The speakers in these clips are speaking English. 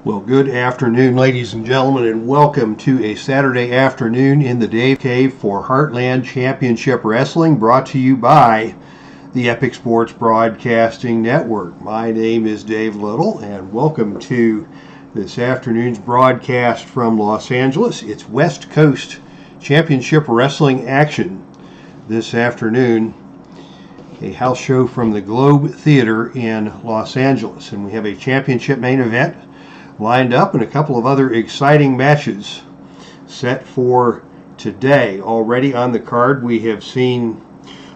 Well, good afternoon, ladies and gentlemen, and welcome to a Saturday afternoon in the Dave Cave for Heartland Championship Wrestling, brought to you by the Epic Sports Broadcasting Network. My name is Dave Little, and welcome to this afternoon's broadcast from Los Angeles. It's West Coast Championship Wrestling action this afternoon, a house show from the Globe Theater in Los Angeles, and we have a championship main event lined up and a couple of other exciting matches set for today. Already on the card, we have seen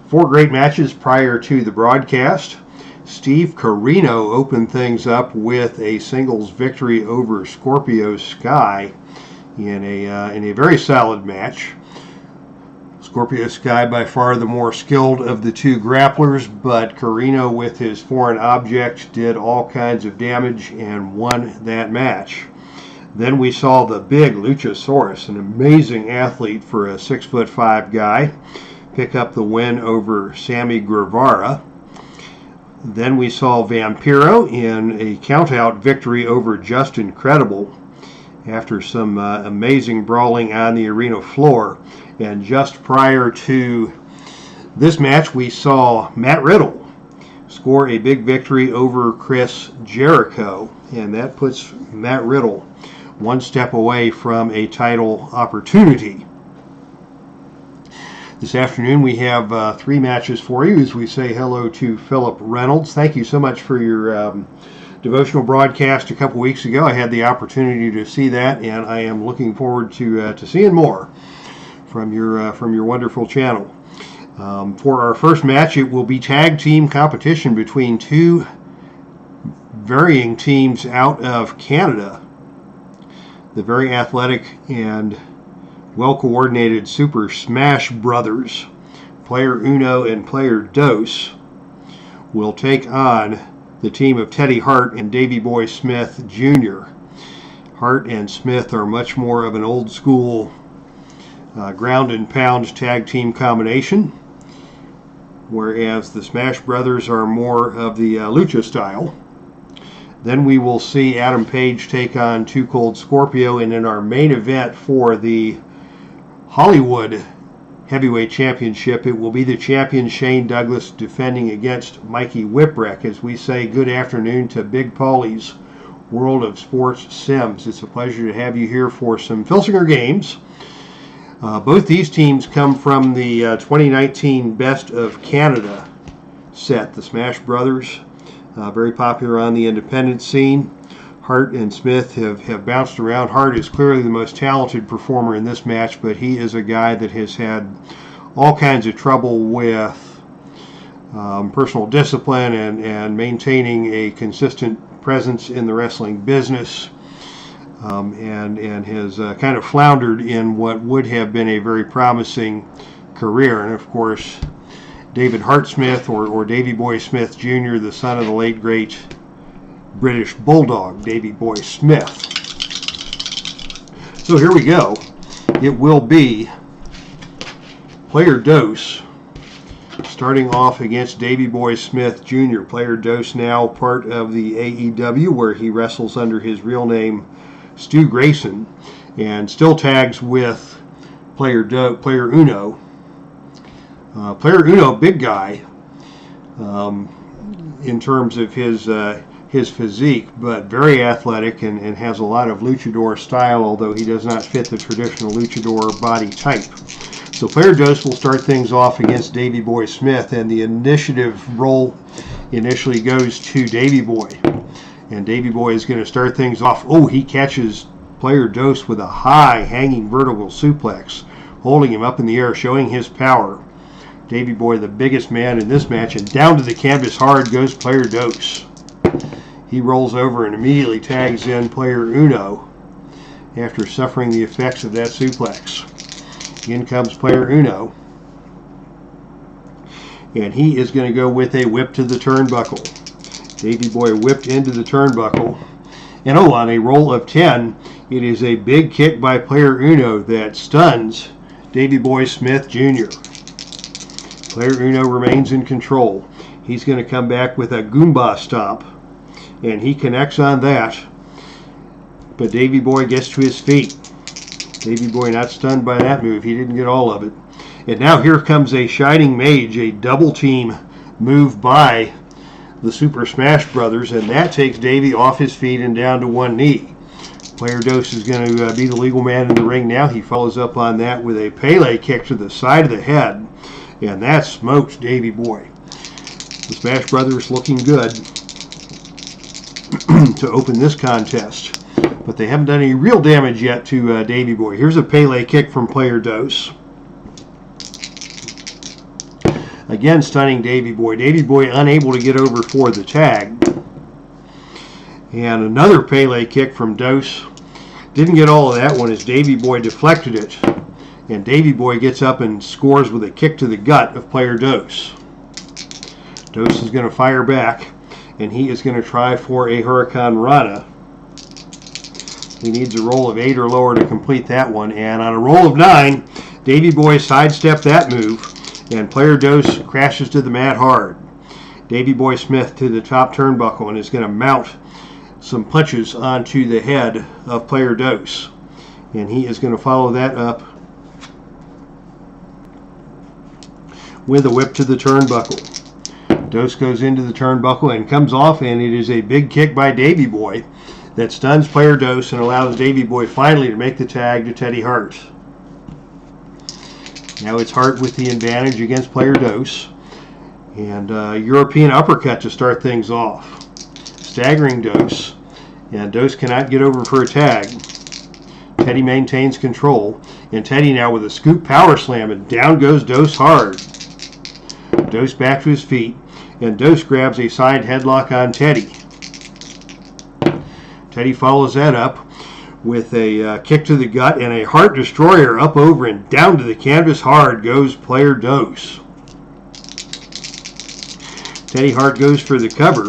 four great matches prior to the broadcast. Steve Corino opened things up with a singles victory over Scorpio Sky in a very solid match. Scorpio Sky by far the more skilled of the two grapplers, but Corino with his foreign object did all kinds of damage and won that match. Then we saw the big Luchasaurus, an amazing athlete for a 6'5" guy, pick up the win over Sammy Guevara. Then we saw Vampiro in a countout victory over Just Incredible after some amazing brawling on the arena floor. And just prior to this match, we saw Matt Riddle score a big victory over Chris Jericho, and that puts Matt Riddle one step away from a title opportunity. This afternoon we have three matches for you as we say hello to Philip Reynolds. Thank you so much for your devotional broadcast a couple weeks ago. I had the opportunity to see that, and I am looking forward to seeing more from your wonderful channel. For our first match, it will be tag team competition between two varying teams out of Canada. The very athletic and well-coordinated Super Smash Brothers, Player Uno and Player Dos, will take on the team of Teddy Hart and Davey Boy Smith Jr. Hart and Smith are much more of an old school ground and pound tag team combination, whereas the Smash Brothers are more of the lucha style. Then we will see Adam Page take on Too Cold Scorpio, and in our main event for the Hollywood Heavyweight Championship, it will be the champion Shane Douglas defending against Mikey Whipwreck, as we say good afternoon to Big Paulie's World of Sports Sims. It's a pleasure to have you here for some Filsinger games. Both these teams come from the 2019 Best of Canada set. The Smash Brothers, very popular on the independent scene. Hart and Smith have bounced around. Hart is clearly the most talented performer in this match, but he is a guy that has had all kinds of trouble with personal discipline and maintaining a consistent presence in the wrestling business. And has kind of floundered in what would have been a very promising career. And of course, David Hart Smith, or Davey Boy Smith Jr., the son of the late great British Bulldog, Davey Boy Smith. So here we go. It will be Player Dos starting off against Davey Boy Smith Jr. Player Dos now part of the AEW, where he wrestles under his real name Stu Grayson, and still tags with Player Uno. Player Uno, big guy in terms of his physique, but very athletic and has a lot of luchador style, although he does not fit the traditional luchador body type. So Player Dos will start things off against Davey Boy Smith, and the initiative role initially goes to Davey Boy. And Davey Boy is going to start things off. Oh, he catches Player Dos with a high hanging vertical suplex, holding him up in the air, showing his power. Davey Boy, the biggest man in this match, and down to the canvas hard goes Player Dos. He rolls over and immediately tags in Player Uno after suffering the effects of that suplex. In comes Player Uno, and he is going to go with a whip to the turnbuckle. Davey Boy whipped into the turnbuckle, and on a roll of 10, it is a big kick by Player Uno that stuns Davey Boy Smith Jr. Player Uno remains in control. He's going to come back with a Goomba stomp, and he connects on that. but Davey Boy gets to his feet. Davey Boy not stunned by that move. He didn't get all of it. And now here comes a Shining Mage, a double team move by the Super Smash Brothers, and that takes Davey off his feet and down to one knee. Player Dose is going to be the legal man in the ring now. He follows up on that with a Pele kick to the side of the head, and that smokes Davey Boy. The Smash Brothers looking good to open this contest, but they haven't done any real damage yet to Davey Boy. Here's a Pele kick from Player Dose. Again stunning Davey Boy. Davey Boy unable to get over for the tag. And another Pele kick from Dose. Didn't get all of that one as Davey Boy deflected it. And Davey Boy gets up and scores with a kick to the gut of Player Dose. Dose is going to fire back, and he is going to try for a Hurricane Rana. He needs a roll of 8 or lower to complete that one. And on a roll of 9, Davey Boy sidestepped that move, and Player Dose crashes to the mat hard. Davey Boy Smith to the top turnbuckle and is going to mount some punches onto the head of Player Dose. And he is going to follow that up with a whip to the turnbuckle. Dose goes into the turnbuckle and comes off, and it is a big kick by Davey Boy that stuns Player Dose and allows Davey Boy finally to make the tag to Teddy Hart. Now it's Hart with the advantage against Player Dose, and European uppercut to start things off. Staggering Dose, and Dose cannot get over for a tag. Teddy maintains control, and Teddy now with a scoop power slam, and down goes Dose hard. Dose back to his feet, and Dose grabs a side headlock on Teddy. Teddy follows that up with a kick to the gut and a Heart Destroyer up over and down to the canvas hard goes Player Dose. Teddy Hart goes for the cover,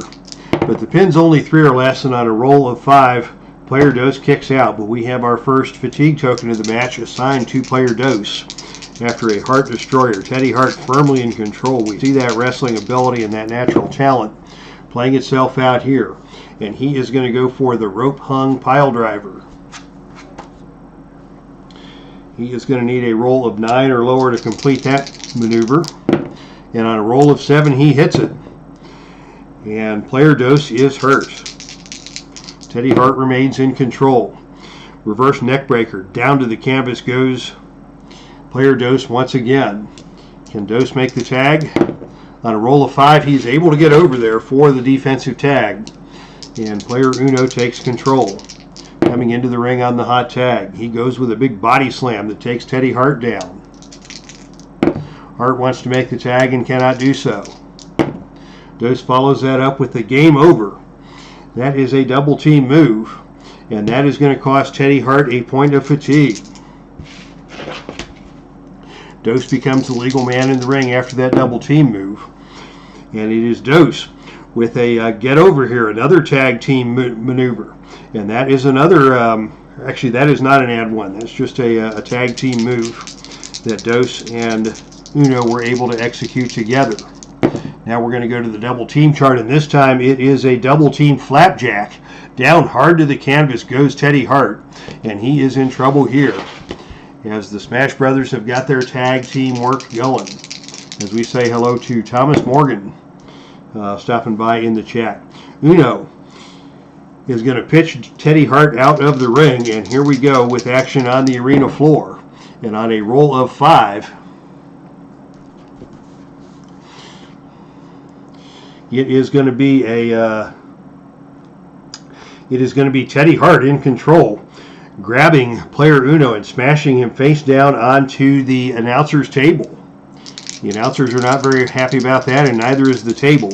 but the pin's only 3 or less, and on a roll of 5, Player Dose kicks out, but we have our first fatigue token of the match assigned to Player Dose after a Heart Destroyer. Teddy Hart firmly in control. We see that wrestling ability and that natural talent playing itself out here, and he is going to go for the rope hung pile driver. He is going to need a roll of 9 or lower to complete that maneuver, and on a roll of 7 he hits it, and Player Dose is hurt. Teddy Hart remains in control. Reverse neckbreaker. Down to the canvas goes Player Dose once again. Can Dose make the tag? On a roll of 5, he's able to get over there for the defensive tag. And Player Uno takes control. Coming into the ring on the hot tag. He goes with a big body slam that takes Teddy Hart down. Hart wants to make the tag and cannot do so. Dose follows that up with the game over. That is a double team move, and that is going to cost Teddy Hart a point of fatigue. Dose becomes the legal man in the ring after that double team move, and it is Dose with a get over here, another tag team maneuver, and that is another, actually that is not an add one, that's just a tag team move that Dose and Uno were able to execute together. Now we're going to go to the double team chart, and this time it is a double team flapjack. Down hard to the canvas goes Teddy Hart, and he is in trouble here as the Smash Brothers have got their tag team work going. As we say hello to Thomas Morgan stopping by in the chat. Uno is going to pitch Teddy Hart out of the ring, and here we go with action on the arena floor. And on a roll of 5, it is going to be Teddy Hart in control, grabbing Player Uno and smashing him face down onto the announcer's table. The announcers are not very happy about that, and neither is the table.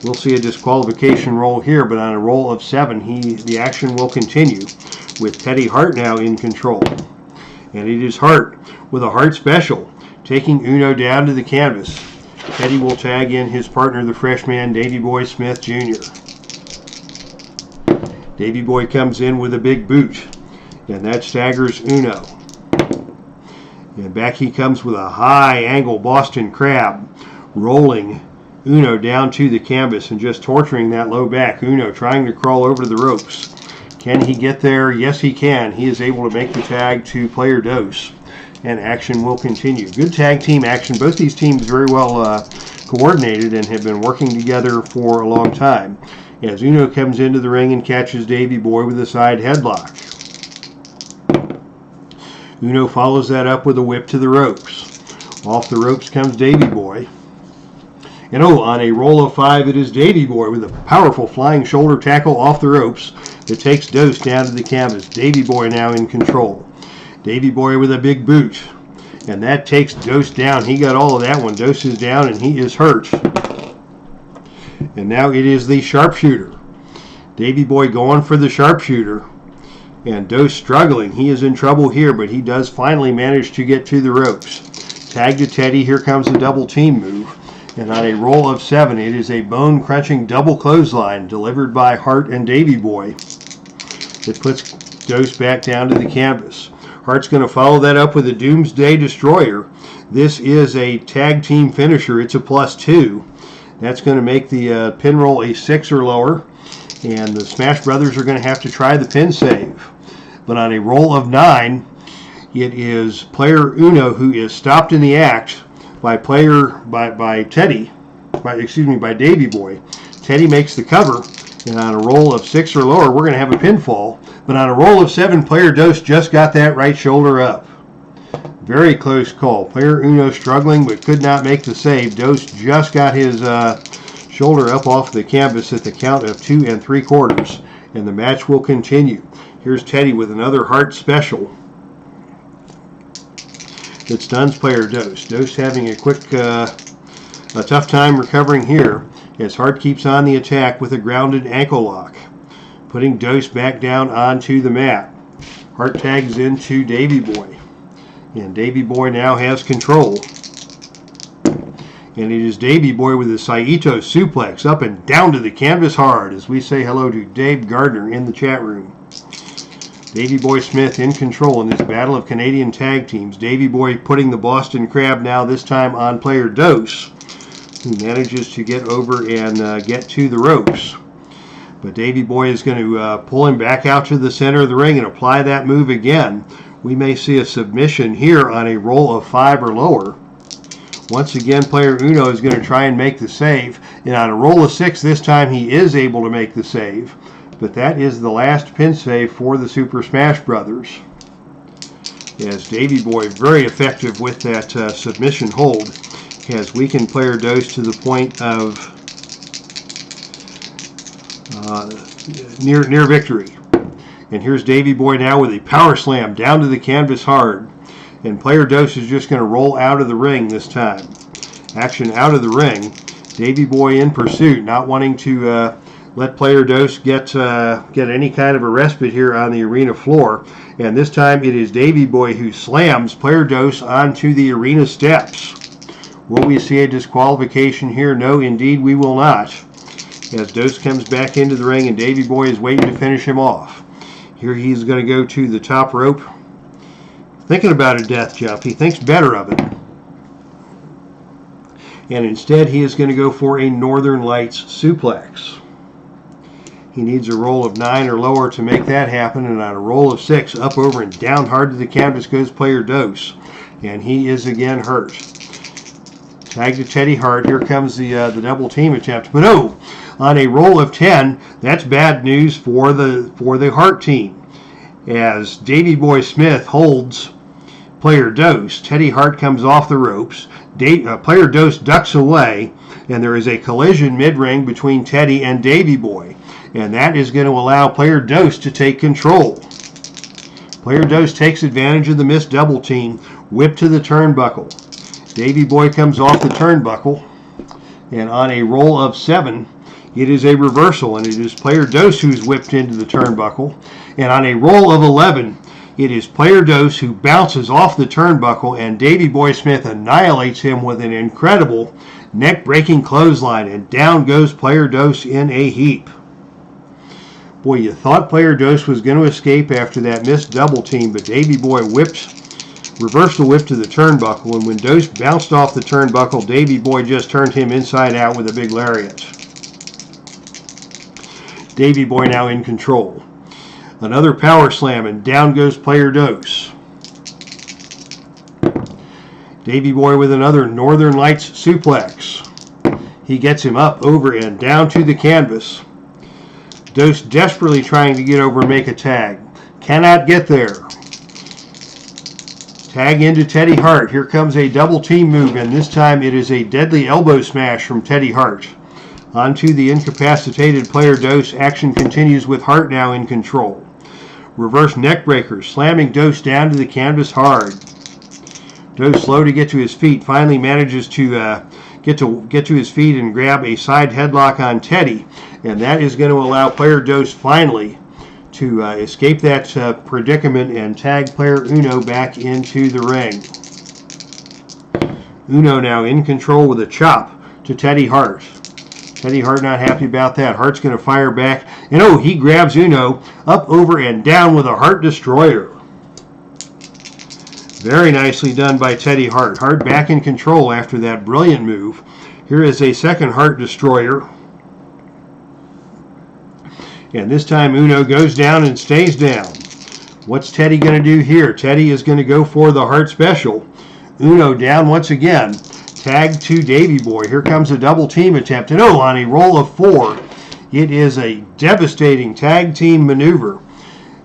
We'll see a disqualification roll here, but on a roll of 7, the action will continue with Teddy Hart now in control. And it is Hart with a Hart special, taking Uno down to the canvas. Teddy will tag in his partner, the freshman, Davey Boy Smith Jr. Davey Boy comes in with a big boot, and that staggers Uno. And back he comes with a high angle Boston Crab, rolling Uno down to the canvas and just torturing that low back. Uno trying to crawl over the ropes. Can he get there? Yes, he can. He is able to make the tag to player Dose, and action will continue. Good tag team action. Both these teams very well coordinated and have been working together for a long time. As Uno comes into the ring and catches Davey Boy with a side headlock. Uno follows that up with a whip to the ropes. Off the ropes comes Davey Boy. And on a roll of 5, it is Davey Boy with a powerful flying shoulder tackle off the ropes that takes Dose down to the canvas. Davey Boy now in control. Davey Boy with a big boot. And that takes Dose down. He got all of that one. Dose is down and he is hurt. And now it is the sharpshooter. Davey Boy going for the sharpshooter. And Dose struggling. He is in trouble here, but he does finally manage to get to the ropes. Tag to Teddy. Here comes the double team move. And on a roll of 7, it is a bone-crunching double clothesline delivered by Hart and Davey Boy. It puts Dose back down to the canvas. Hart's going to follow that up with a Doomsday Destroyer. This is a tag team finisher. It's a +2. That's going to make the pin roll a 6 or lower. And the Smash Brothers are going to have to try the pin save. But on a roll of 9, it is player Uno who is stopped in the act by Davey Boy. Teddy makes the cover, and on a roll of 6 or lower, we're going to have a pinfall. But on a roll of 7, player Dose just got that right shoulder up. Very close call. Player Uno struggling but could not make the save. Dose just got his shoulder up off the canvas at the count of 2 3/4, and the match will continue. Here's Teddy with another Heart special that stuns player Dose. Dose having a tough time recovering here as Hart keeps on the attack with a grounded ankle lock, putting Dose back down onto the mat. Hart tags into Davey Boy, and Davey Boy now has control. And it is Davey Boy with a Saito suplex up and down to the canvas hard as we say hello to Dave Gardner in the chat room. Davey Boy Smith in control in this battle of Canadian tag teams. Davey Boy putting the Boston Crab now this time on player Dose, who manages to get over and get to the ropes. But Davey Boy is going to pull him back out to the center of the ring and apply that move again. We may see a submission here on a roll of 5 or lower. Once again, player Uno is going to try and make the save. And on a roll of 6 this time, he is able to make the save. But that is the last pin save for the Super Smash Brothers. As Davey Boy, very effective with that submission hold, has weakened player Dose to the point of near victory. And here's Davey Boy now with a power slam down to the canvas hard. And player Dose is just going to roll out of the ring this time. Action out of the ring. Davey Boy in pursuit, not wanting to let player Dose get any kind of a respite here on the arena floor. And this time it is Davey Boy who slams player Dose onto the arena steps. Will we see a disqualification here? No, indeed we will not. As Dose comes back into the ring and Davey Boy is waiting to finish him off. Here he's going to go to the top rope. Thinking about a death jump. He thinks better of it. And instead he is going to go for a Northern Lights suplex. He needs a roll of 9 or lower to make that happen, and on a roll of 6, up, over, and down hard to the canvas goes player Dose. And he is again hurt. Tag to Teddy Hart. Here comes the double team attempt. But on a roll of 10, that's bad news for the Hart team. As Davey Boy Smith holds player Dose, Teddy Hart comes off the ropes. Player Dose ducks away, and there is a collision mid-ring between Teddy and Davey Boy. And that is going to allow player Dose to take control. Player Dose takes advantage of the missed double team. Whip to the turnbuckle. Davey Boy comes off the turnbuckle. And on a roll of 7, it is a reversal. And it is player Dose who's whipped into the turnbuckle. And on a roll of 11, it is player Dose who bounces off the turnbuckle. And Davey Boy Smith annihilates him with an incredible neck-breaking clothesline. And down goes player Dose in a heap. Boy, you thought player Dose was going to escape after that missed double team, but Davey Boy reversed the whip to the turnbuckle, and when Dose bounced off the turnbuckle, Davey Boy just turned him inside out with a big lariat. Davey Boy now in control. Another power slam, and down goes player Dose. Davey Boy with another Northern Lights suplex. He gets him up, over, and down to the canvas. Dose desperately trying to get over and make a tag. Cannot get there. Tag into Teddy Hart. Here comes a double team move, and this time it is a deadly elbow smash from Teddy Hart. Onto the incapacitated player Dose. Action continues with Hart now in control. Reverse neck breaker, slamming Dose down to the canvas hard. Dose slow to get to his feet. Finally manages to get to his feet and grab a side headlock on Teddy, and that is going to allow player Dose finally to escape that predicament and tag player Uno back into the ring. Uno now in control with a chop to Teddy Hart. Teddy Hart not happy about that. Hart's going to fire back, and oh, he grabs Uno up, over, and down with a Hart Destroyer. Very nicely done by Teddy Hart. Hart back in control after that brilliant move. Here is a second Hart Destroyer. And this time Uno goes down and stays down. What's Teddy going to do here? Teddy is going to go for the Hart Special. Uno down once again. Tag to Davey Boy. Here comes a double team attempt. And oh, on a roll of 4, it is a devastating tag team maneuver.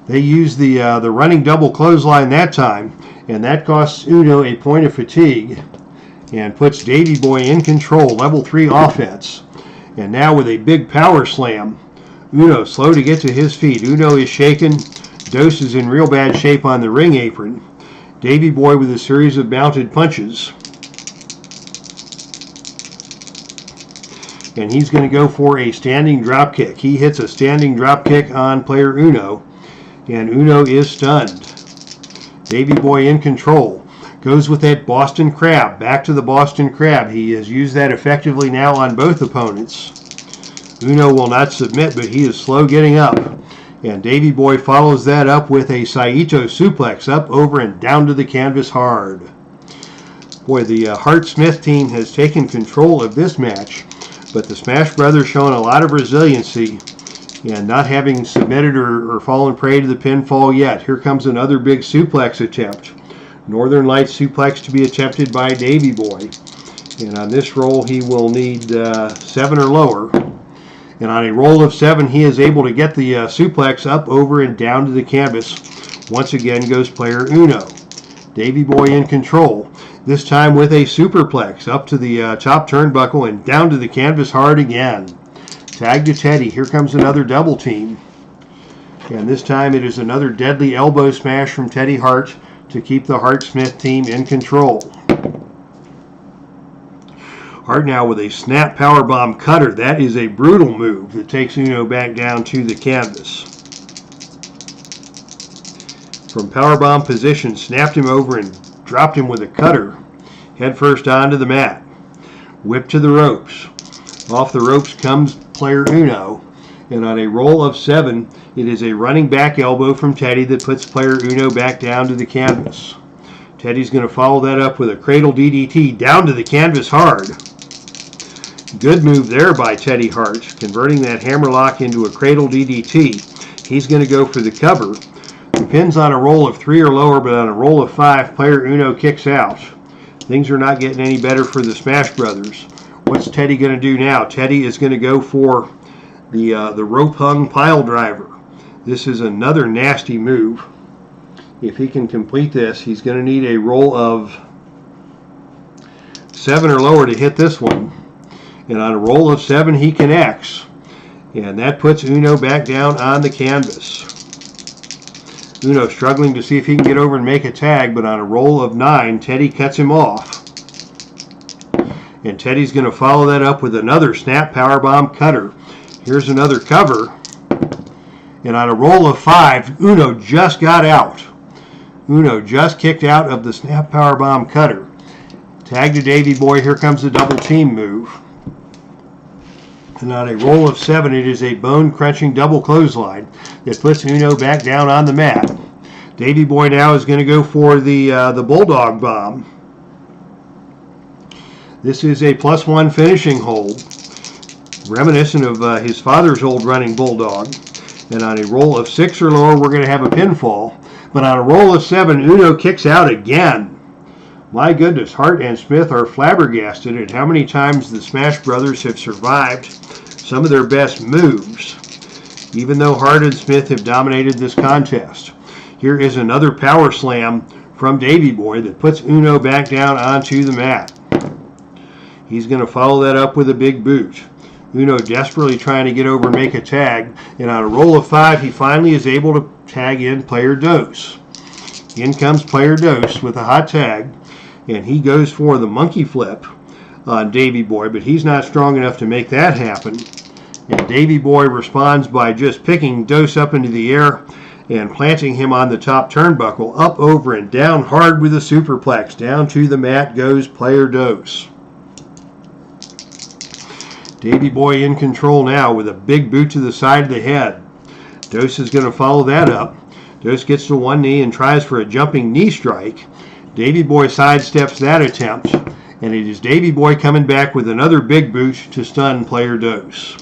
They use the running double clothesline that time, and that costs Uno a point of fatigue and puts Davey Boy in control. Level 3 offense. And now with a big power slam, Uno slow to get to his feet. Uno is shaken. Dose is in real bad shape on the ring apron. Davey Boy with a series of mounted punches. And he's going to go for a standing drop kick. He hits a standing drop kick on player Uno, and Uno is stunned. Davey Boy in control. Goes with that Boston Crab. Back to the Boston Crab. He has used that effectively now on both opponents. Uno will not submit, but he is slow getting up. And Davey Boy follows that up with a Saito suplex, up, over, and down to the canvas hard. Boy, the Hart-Smith team has taken control of this match, but the Smash Brothers showing a lot of resiliency and not having submitted or fallen prey to the pinfall yet. Here comes another big suplex attempt. Northern Lights suplex to be attempted by Davey Boy. And on this roll, he will need 7 or lower. And on a roll of 7, he is able to get the suplex up, over, and down to the canvas. Once again goes player Uno. Davey Boy in control. This time with a superplex up to the top turnbuckle and down to the canvas hard again. Tag to Teddy. Here comes another double team. And this time it is another deadly elbow smash from Teddy Hart to keep the Hart-Smith team in control. Hart now with a snap powerbomb cutter. That is a brutal move that takes Uno back down to the canvas. From powerbomb position, snapped him over and dropped him with a cutter. Head first onto the mat. Whip to the ropes. Off the ropes comes player Uno. And on a roll of 7, it is a running back elbow from Teddy that puts player Uno back down to the canvas. Teddy's going to follow that up with a cradle DDT down to the canvas hard. Good move there by Teddy Hart, converting that hammerlock into a cradle DDT. He's going to go for the cover. The pin's on a roll of 3 or lower, but on a roll of 5, player Uno kicks out. Things are not getting any better for the Smash Brothers. What's Teddy going to do now? Teddy is going to go for the rope-hung pile driver. This is another nasty move. If he can complete this, he's going to need a roll of 7 or lower to hit this one. And on a roll of 7, he connects. And that puts Uno back down on the canvas. Uno struggling to see if he can get over and make a tag, but on a roll of 9, Teddy cuts him off. And Teddy's going to follow that up with another snap powerbomb cutter. Here's another cover. And on a roll of 5, Uno just got out. Uno just kicked out of the snap powerbomb cutter. Tag to Davey Boy. Here comes the double team move. And on a roll of 7, it is a bone-crunching double clothesline that puts Uno back down on the mat. Davey Boy now is going to go for the Bulldog Bomb. This is a +1 finishing hold, reminiscent of his father's old running Bulldog. And on a roll of 6 or lower, we're going to have a pinfall. But on a roll of 7, Uno kicks out again. My goodness, Hart and Smith are flabbergasted at how many times the Smash Brothers have survived some of their best moves, even though Hart and Smith have dominated this contest. Here is another power slam from Davey Boy that puts Uno back down onto the mat. He's going to follow that up with a big boot. Uno desperately trying to get over and make a tag, and on a roll of 5, he finally is able to tag in Player Dose. In comes Player Dose with a hot tag, and he goes for the monkey flip on Davey Boy, but he's not strong enough to make that happen. And Davey Boy responds by just picking Dose up into the air and planting him on the top turnbuckle, up, over, and down hard with a superplex. Down to the mat goes Player Dose. Davey Boy in control now with a big boot to the side of the head. Dose is going to follow that up. Dose gets to one knee and tries for a jumping knee strike. Davey Boy sidesteps that attempt, and it is Davey Boy coming back with another big boot to stun Player Dose.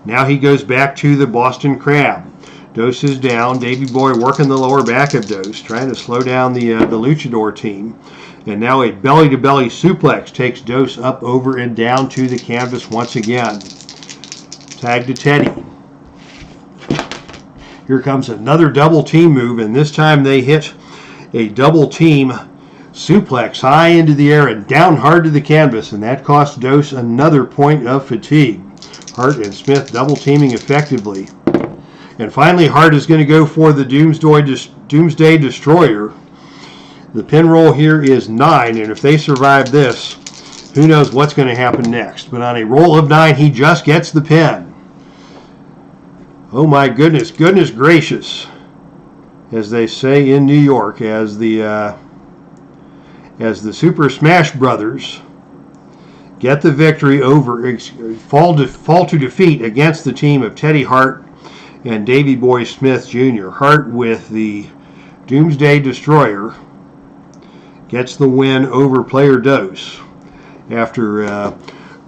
Now he goes back to the Boston Crab. Dose is down. Davey Boy working the lower back of Dose, trying to slow down the Luchador team. And now a belly-to-belly suplex takes Dose up, over, and down to the canvas once again. Tag to Teddy. Here comes another double team move, and this time they hit a double team suplex high into the air and down hard to the canvas, and that cost Dose another point of fatigue. Hart and Smith double teaming effectively. And finally, Hart is going to go for the Doomsday Destroyer. The pin roll here is 9, and if they survive this, who knows what's going to happen next. But on a roll of 9, he just gets the pin. Oh my goodness, goodness gracious, as they say in New York, as the Super Smash Brothers get the victory over, fall to defeat against the team of Teddy Hart and Davey Boy Smith Jr. Hart with the Doomsday Destroyer gets the win over Player Dose after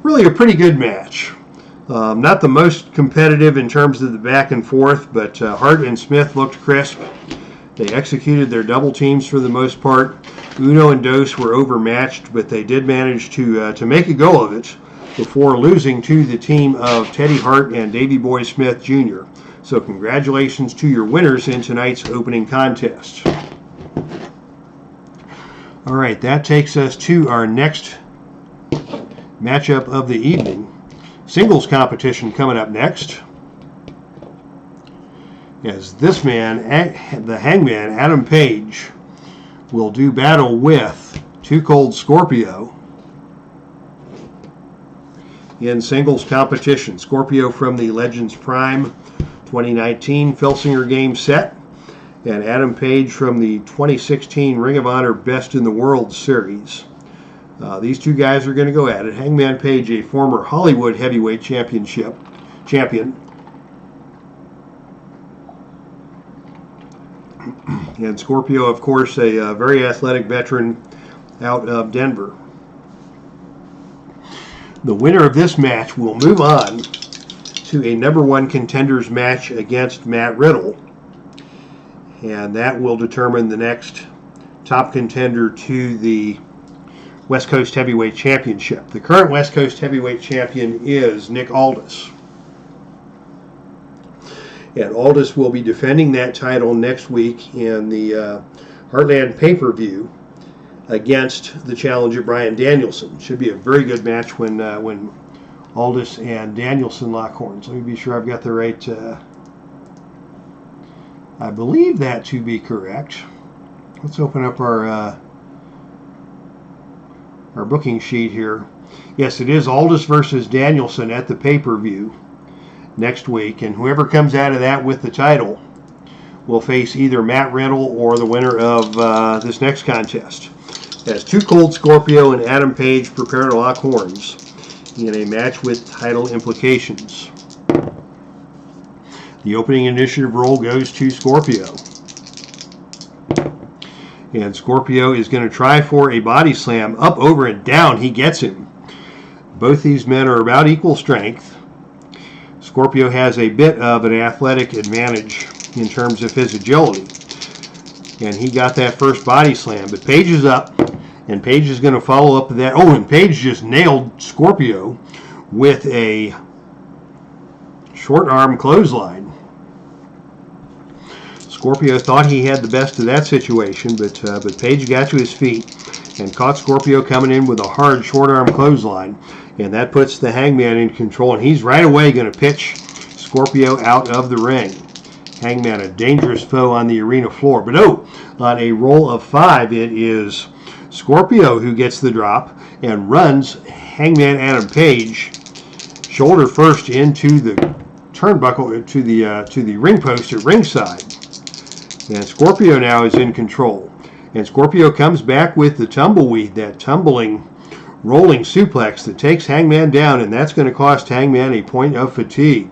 really a pretty good match. Not the most competitive in terms of the back and forth, but Hart and Smith looked crisp. They executed their double teams for the most part. Uno and Dose were overmatched, but they did manage to make a go of it before losing to the team of Teddy Hart and Davey Boy Smith Jr. So congratulations to your winners in tonight's opening contest. All right, that takes us to our next matchup of the evening. Singles competition coming up next. As this man, the Hangman, Adam Page, will do battle with Too Cold Scorpio in singles competition. Scorpio from the Legends Prime 2019 Filsinger game set, and Adam Page from the 2016 Ring of Honor Best in the World series. These two guys are going to go at it. Hangman Page, a former Hollywood Heavyweight champion, and Scorpio, of course, a very athletic veteran out of Denver. The winner of this match will move on to a #1 contenders match against Matt Riddle, and that will determine the next top contender to the West Coast Heavyweight Championship. The current West Coast Heavyweight Champion is Nick Aldis. And Aldis will be defending that title next week in the Heartland pay-per-view against the challenger Bryan Danielson. Should be a very good match when Aldis and Danielson lock horns. Let me be sure I've got the right... I believe that to be correct. Let's open up our booking sheet here. Yes, it is Aldis versus Danielson at the pay-per-view next week, and whoever comes out of that with the title will face either Matt Riddle or the winner of this next contest, as Too Cold Scorpio and Adam Page prepare to lock horns in a match with title implications. The opening initiative roll goes to Scorpio. And Scorpio is going to try for a body slam, up, over, and down. He gets him. Both these men are about equal strength. Scorpio has a bit of an athletic advantage in terms of his agility. And he got that first body slam. But Page is up, and Page is going to follow up with that. Oh, and Page just nailed Scorpio with a short arm clothesline. Scorpio thought he had the best of that situation, but Page got to his feet and caught Scorpio coming in with a hard short arm clothesline. And that puts the Hangman in control. And he's right away going to pitch Scorpio out of the ring. Hangman, a dangerous foe on the arena floor. But on a roll of 5, it is Scorpio who gets the drop and runs Hangman Adam Page shoulder first into the turnbuckle, to the ring post at ringside. And Scorpio now is in control. And Scorpio comes back with the tumbleweed, that tumbling, rolling suplex that takes Hangman down, and that's going to cost Hangman a point of fatigue.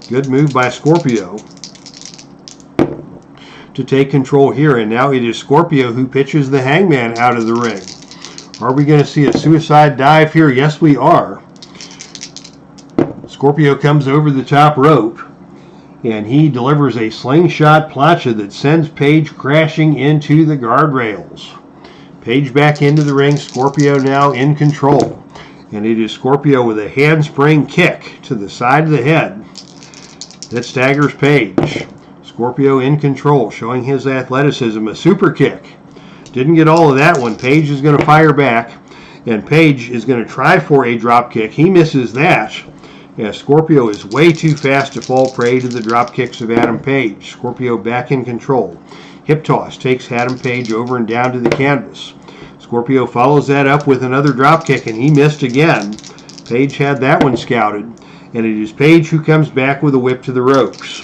Good move by Scorpio to take control here. And now it is Scorpio who pitches the Hangman out of the ring. Are we going to see a suicide dive here? Yes, we are. Scorpio comes over the top rope, and he delivers a slingshot plancha that sends Page crashing into the guardrails. Page back into the ring. Scorpio now in control. And it is Scorpio with a handspring kick to the side of the head that staggers Page. Scorpio in control, showing his athleticism. A super kick. Didn't get all of that one. Page is going to fire back, and Page is going to try for a drop kick. He misses that. Yeah, Scorpio is way too fast to fall prey to the drop kicks of Adam Page. Scorpio back in control. Hip toss takes Adam Page over and down to the canvas. Scorpio follows that up with another drop kick, and he missed again. Page had that one scouted, and it is Page who comes back with a whip to the ropes.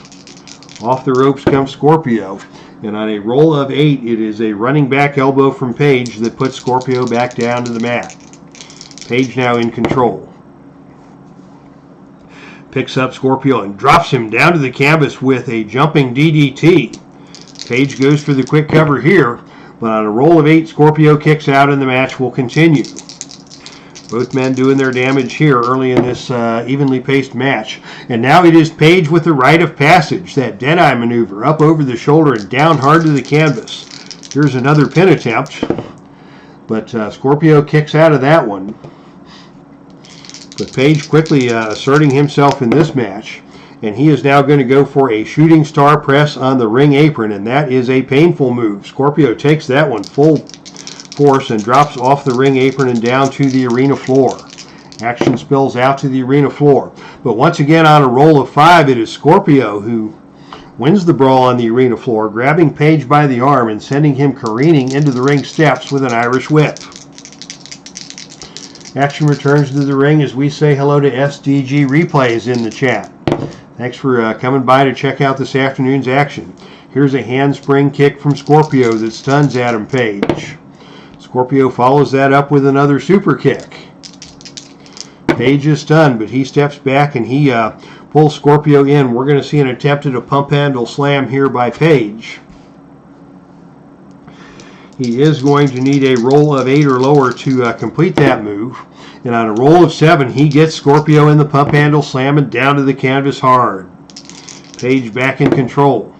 Off the ropes comes Scorpio, and on a roll of 8, it is a running back elbow from Page that puts Scorpio back down to the mat. Page now in control. Picks up Scorpio and drops him down to the canvas with a jumping DDT. Page goes for the quick cover here, but on a roll of 8, Scorpio kicks out and the match will continue. Both men doing their damage here early in this evenly paced match. And now it is Page with the rite of passage, that Deadeye maneuver, up over the shoulder and down hard to the canvas. Here's another pin attempt, but Scorpio kicks out of that one. But Page quickly asserting himself in this match, and he is now going to go for a shooting star press on the ring apron, and that is a painful move. Scorpio takes that one full force and drops off the ring apron and down to the arena floor. Action spills out to the arena floor. But once again, on a roll of 5, it is Scorpio who wins the brawl on the arena floor, grabbing Page by the arm and sending him careening into the ring steps with an Irish whip. Action returns to the ring as we say hello to SDG Replays in the chat. Thanks for coming by to check out this afternoon's action. Here's a handspring kick from Scorpio that stuns Adam Page. Scorpio follows that up with another super kick. Page is stunned, but he steps back and he pulls Scorpio in. We're going to see an attempt at a pump handle slam here by Page. He is going to need a roll of 8 or lower to complete that move. And on a roll of 7, he gets Scorpio in the pump handle slam and down to the canvas hard. Page back in control.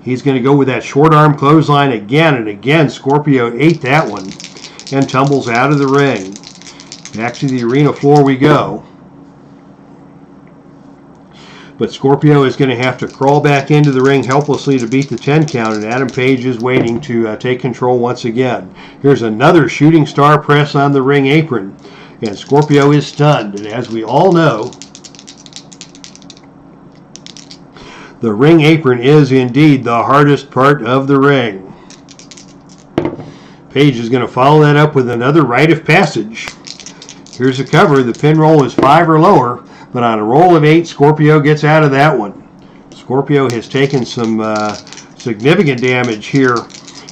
He's going to go with that short arm clothesline again and again. Scorpio ate that one and tumbles out of the ring. Back to the arena floor we go. But Scorpio is going to have to crawl back into the ring helplessly to beat the 10 count, and Adam Page is waiting to take control once again. Here's another shooting star press on the ring apron, and Scorpio is stunned. And as we all know, the ring apron is indeed the hardest part of the ring. Page is going to follow that up with another rite of passage. Here's a cover. The pin roll is 5 or lower, but on a roll of 8, Scorpio gets out of that one. Scorpio has taken some significant damage here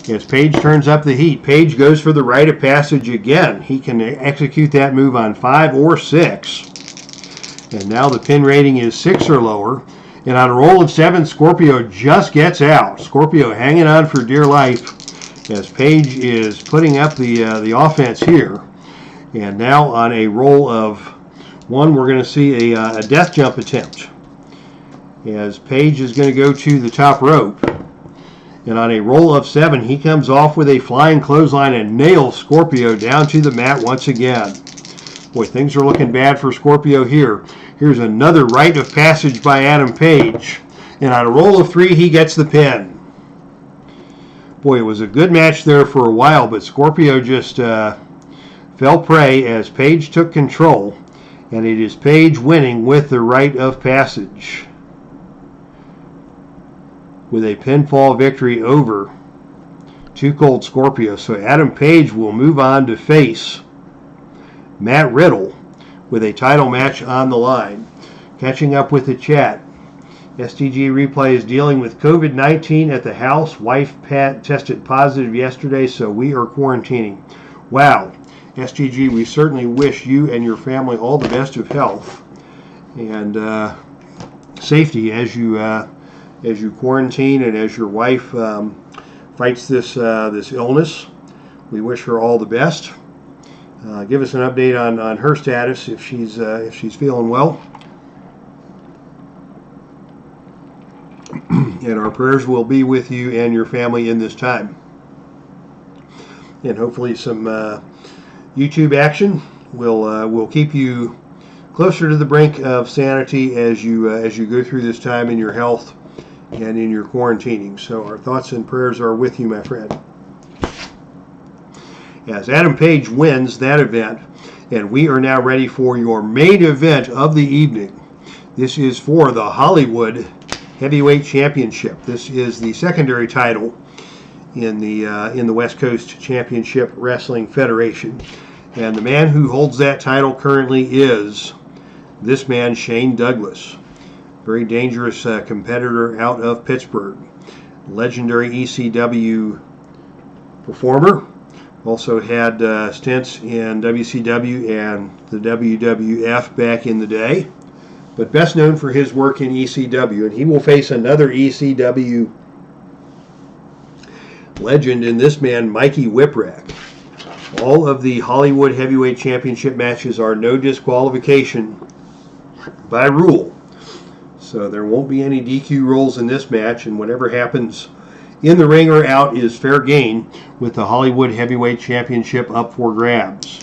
as Page turns up the heat. Page goes for the rite of passage again. He can execute that move on 5 or 6. And now the pin rating is 6 or lower. And on a roll of 7, Scorpio just gets out. Scorpio hanging on for dear life as Page is putting up the offense here. And now on a roll of 1, we're going to see a death jump attempt. as Page is going to go to the top rope. And on a roll of 7, he comes off with a flying clothesline and nails Scorpio down to the mat once again. Boy, things are looking bad for Scorpio here. Here's another rite of passage by Adam Page. And on a roll of 3, he gets the pin. Boy, it was a good match there for a while, but Scorpio just fell prey as Page took control. And it is Page winning with the rite of passage, with a pinfall victory over Too Cold Scorpio. So Adam Page will move on to face Matt Riddle with a title match on the line. Catching up with the chat, STG Replay is dealing with COVID-19 at the house. Wife Pat tested positive yesterday, so we are quarantining. Wow. STG, we certainly wish you and your family all the best of health and safety as you quarantine and as your wife fights this illness. We wish her all the best. Give us an update on her status if she's feeling well. And our prayers will be with you and your family in this time. And hopefully some YouTube action will keep you closer to the brink of sanity as you go through this time in your health and in your quarantining. So our thoughts and prayers are with you, my friend. As Adam Page wins that event, and we are now ready for your main event of the evening. This is for the Hollywood Heavyweight Championship. This is the secondary title in the West Coast Championship Wrestling Federation. And the man who holds that title currently is this man, Shane Douglas. Very dangerous competitor out of Pittsburgh. Legendary ECW performer. Also had stints in WCW and the WWF back in the day. But best known for his work in ECW. And he will face another ECW legend in this man, Mikey Whipwreck. All of the Hollywood Heavyweight Championship matches are no disqualification by rule. So there won't be any DQ rules in this match, and whatever happens in the ring or out is fair game with the Hollywood Heavyweight Championship up for grabs.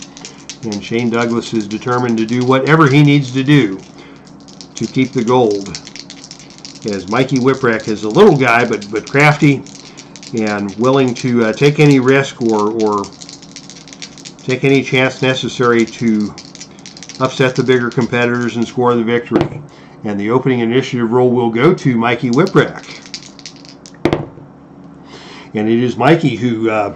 And Shane Douglas is determined to do whatever he needs to do to keep the gold. As Mikey Whipwreck is a little guy, but crafty and willing to take any risk or take any chance necessary to upset the bigger competitors and score the victory. And the opening initiative role will go to Mikey Whipwreck. And it is Mikey who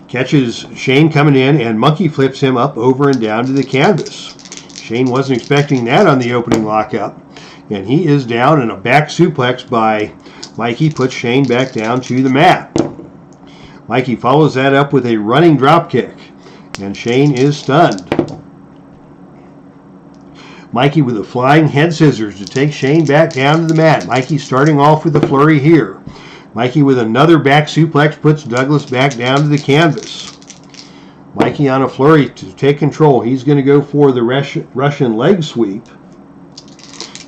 catches Shane coming in and monkey flips him up, over, and down to the canvas. Shane wasn't expecting that on the opening lockup. And he is down, and a back suplex by Mikey puts Shane back down to the mat. Mikey follows that up with a running drop kick, and Shane is stunned. Mikey with a flying head scissors to take Shane back down to the mat. Mikey starting off with a flurry here. Mikey with another back suplex puts Douglas back down to the canvas. Mikey on a flurry to take control. He's going to go for the Russian leg sweep.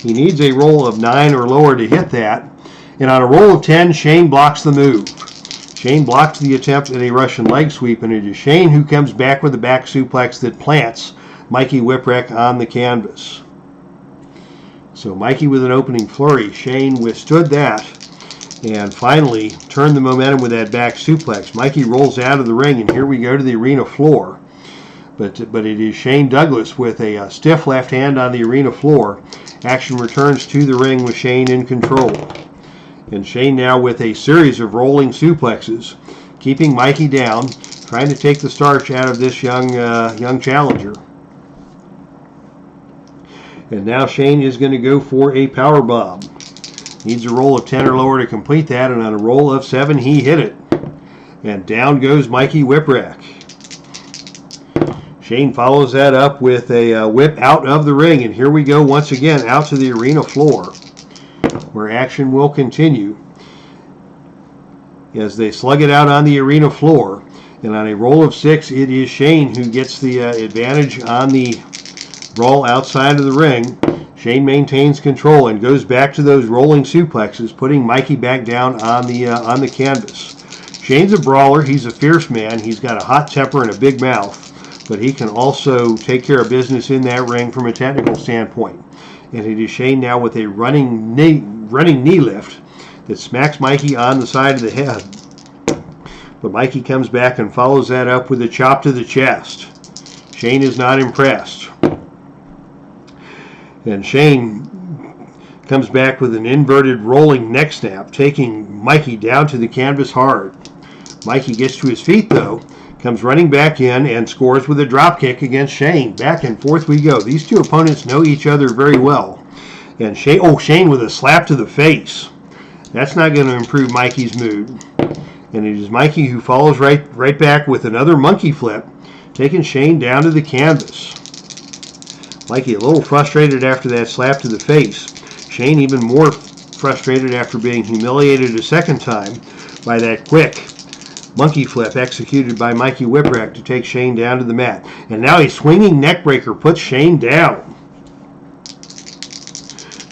He needs a roll of 9 or lower to hit that. And on a roll of 10, Shane blocks the move. Shane blocks the attempt at a Russian leg sweep, and it is Shane who comes back with a back suplex that plants Mikey Whipwreck on the canvas. So Mikey with an opening flurry. Shane withstood that and finally turned the momentum with that back suplex. Mikey rolls out of the ring, and here we go to the arena floor. But it is Shane Douglas with a stiff left hand on the arena floor. Action returns to the ring with Shane in control. And Shane now with a series of rolling suplexes, keeping Mikey down, trying to take the starch out of this young challenger. And now Shane is going to go for a power bomb. Needs a roll of 10 or lower to complete that, and on a roll of 7, he hit it. And down goes Mikey Whipwreck. Shane follows that up with a whip out of the ring, and here we go once again out to the arena floor, where action will continue as they slug it out on the arena floor. And on a roll of 6, it is Shane who gets the advantage on the brawl outside of the ring. Shane maintains control and goes back to those rolling suplexes, putting Mikey back down on the canvas. Shane's a brawler. He's a fierce man. He's got a hot temper and a big mouth, but he can also take care of business in that ring from a technical standpoint. And it is Shane now with a running knee lift that smacks Mikey on the side of the head. But Mikey comes back and follows that up with a chop to the chest. Shane is not impressed. And Shane comes back with an inverted rolling neck snap, taking Mikey down to the canvas hard. Mikey gets to his feet, though, comes running back in and scores with a drop kick against Shane. Back and forth we go. These two opponents know each other very well. And Shane with a slap to the face. That's not going to improve Mikey's mood. And it is Mikey who follows right back with another monkey flip, taking Shane down to the canvas. Mikey a little frustrated after that slap to the face. Shane even more frustrated after being humiliated a second time by that quick monkey flip executed by Mikey Whipwreck to take Shane down to the mat. And now a swinging neckbreaker puts Shane down.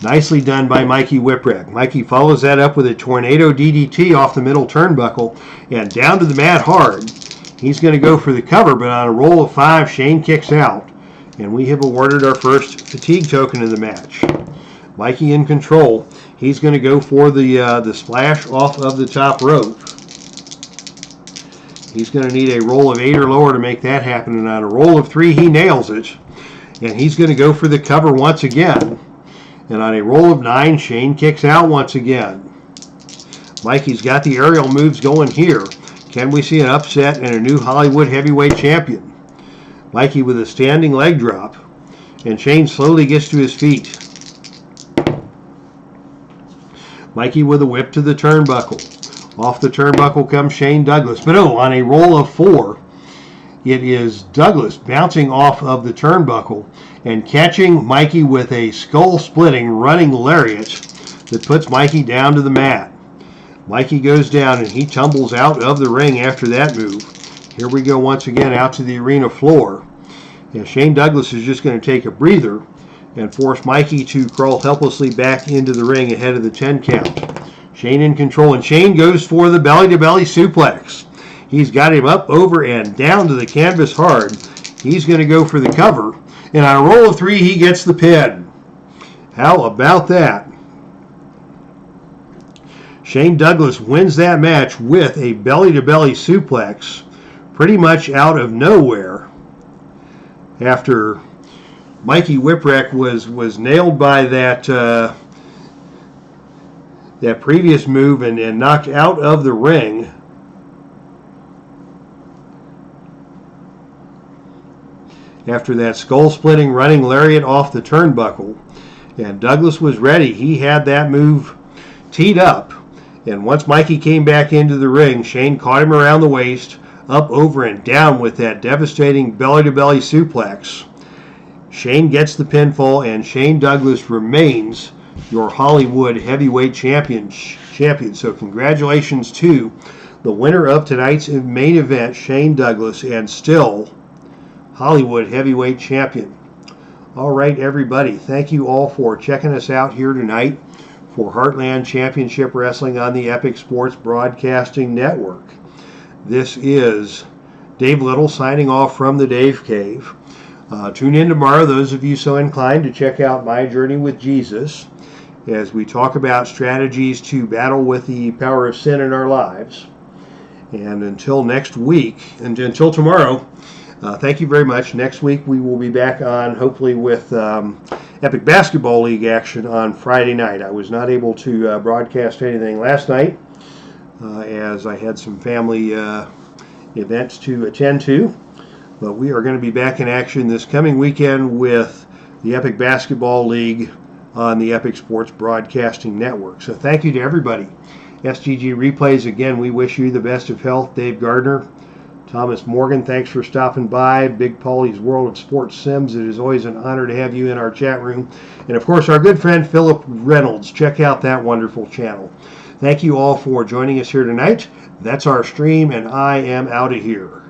Nicely done by Mikey Whipwreck. Mikey follows that up with a tornado DDT off the middle turnbuckle and down to the mat hard. He's going to go for the cover, but on a roll of 5, Shane kicks out. And we have awarded our first fatigue token of the match. Mikey in control. He's going to go for the splash off of the top rope. He's going to need a roll of 8 or lower to make that happen. And on a roll of 3, he nails it. And he's going to go for the cover once again. And on a roll of 9, Shane kicks out once again. Mikey's got the aerial moves going here. Can we see an upset and a new Hollywood heavyweight champion? Mikey with a standing leg drop, and Shane slowly gets to his feet. Mikey with a whip to the turnbuckle. Off the turnbuckle comes Shane Douglas. But on a roll of 4, it is Douglas bouncing off of the turnbuckle and catching Mikey with a skull-splitting running lariat that puts Mikey down to the mat. Mikey goes down and he tumbles out of the ring after that move. Here we go once again out to the arena floor. And Shane Douglas is just going to take a breather and force Mikey to crawl helplessly back into the ring ahead of the 10 count. Shane in control, and Shane goes for the belly-to-belly suplex. He's got him up, over, and down to the canvas hard. He's going to go for the cover. And on a roll of 3, he gets the pin. How about that? Shane Douglas wins that match with a belly-to-belly suplex pretty much out of nowhere after Mikey Whipwreck was nailed by that previous move and knocked out of the ring. After that skull-splitting running lariat off the turnbuckle. And Douglas was ready. He had that move teed up. And once Mikey came back into the ring, Shane caught him around the waist, up, over, and down with that devastating belly-to-belly suplex. Shane gets the pinfall, and Shane Douglas remains your Hollywood heavyweight champion. So congratulations to the winner of tonight's main event, Shane Douglas, and still Hollywood heavyweight champion. All right, everybody, thank you all for checking us out here tonight for Heartland Championship Wrestling on the Epic Sports Broadcasting Network. This is Dave Little signing off from the Dave Cave. Tune in tomorrow, those of you so inclined, to check out My Journey with Jesus as we talk about strategies to battle with the power of sin in our lives. And until next week, and until tomorrow, thank you very much. Next week we will be back on, hopefully, with Epic Basketball League action on Friday night. I was not able to broadcast anything last night as I had some family events to attend to. But we are going to be back in action this coming weekend with the Epic Basketball League on the Epic Sports Broadcasting Network. So thank you to everybody. SGG Replays, again, we wish you the best of health. Dave Gardner, Thomas Morgan, thanks for stopping by. Big Paulie's World of Sports Sims, it is always an honor to have you in our chat room. And of course, our good friend Philip Reynolds. Check out that wonderful channel. Thank you all for joining us here tonight. That's our stream, and I am out of here.